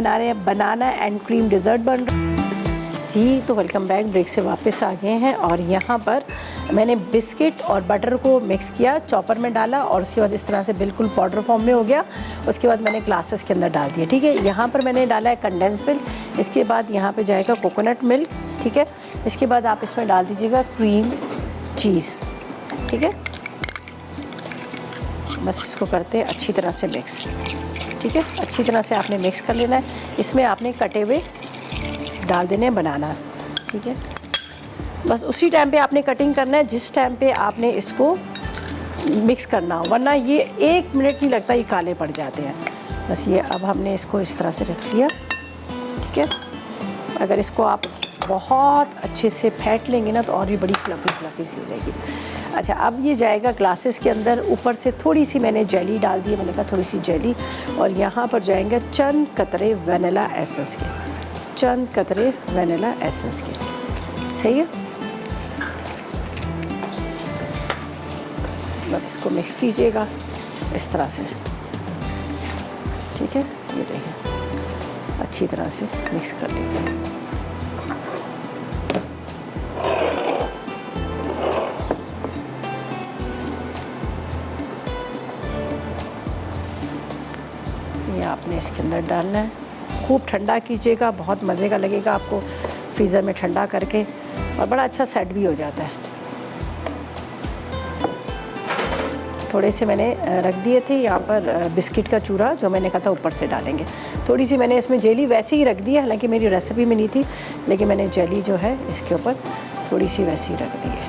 बना रहे हैं बनाना एंड क्रीम डिज़र्ट बन रहा है जी। तो वेलकम बैक, ब्रेक से वापस आ गए हैं और यहाँ पर मैंने बिस्किट और बटर को मिक्स किया, चॉपर में डाला और उसके बाद इस तरह से बिल्कुल पाउडर फॉर्म में हो गया। उसके बाद मैंने ग्लासेस के अंदर डाल दिया। ठीक है, यहाँ पर मैंने डाला है कंडेंस मिल्क, इसके बाद यहाँ पे जाएगा कोकोनट मिल्क। ठीक है, इसके बाद आप इसमें डाल दीजिएगा क्रीम चीज़। ठीक है, बस इसको करते हैं अच्छी तरह से मिक्स। ठीक है, अच्छी तरह से आपने मिक्स कर लेना है। इसमें आपने कटे हुए डाल देने हैं बनाना। ठीक है, बस उसी टाइम पे आपने कटिंग करना है जिस टाइम पे आपने इसको मिक्स करना हो, वरना ये 1 मिनट नहीं लगता, ये काले पड़ जाते हैं। बस ये अब हमने इसको इस तरह से रख लिया। ठीक है, अगर इसको आप बहुत अच्छे से फेंट लेंगे ना तो और भी बड़ी फ्लफी सी हो जाएगी। अच्छा, अब ये जाएगा ग्लासेस के अंदर। ऊपर से थोड़ी सी मैंने जेली डाल दी है, मैंने कहा थोड़ी सी जेली, और यहाँ पर जाएंगे चंद कतरे वनीला एसेंस के, चंद कतरे वनीला एसेंस के। सही है, बस इसको मिक्स कीजिएगा इस तरह से। ठीक है, ये देखिए अच्छी तरह से मिक्स कर लीजिए। ये आपने इसके अंदर डालना है, खूब ठंडा कीजिएगा, बहुत मज़े का लगेगा आपको फ्रीज़र में ठंडा करके, और बड़ा अच्छा सेट भी हो जाता है। थोड़े से मैंने रख दिए थे यहाँ पर बिस्किट का चूरा, जो मैंने कहा था ऊपर से डालेंगे। थोड़ी सी मैंने इसमें जेली वैसे ही रख दी है, हालांकि मेरी रेसिपी में नहीं थी, लेकिन मैंने जेली जो है इसके ऊपर थोड़ी सी वैसे ही रख दी है।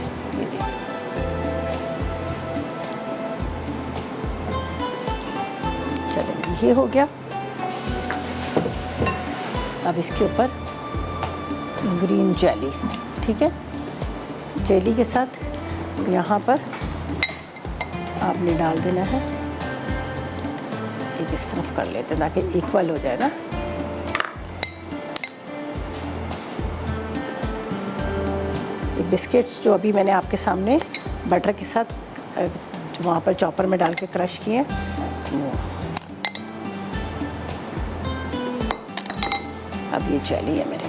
चलिए, ये हो गया। अब इसके ऊपर ग्रीन जेली। ठीक है, जेली के साथ यहाँ पर आपने डाल देना है। एक इस तरफ कर लेते हैं ताकि इक्वल हो जाए ना। ये बिस्किट्स जो अभी मैंने आपके सामने बटर के साथ वहाँ पर चॉपर में डाल के क्रश किए, अब ये जेली है मेरे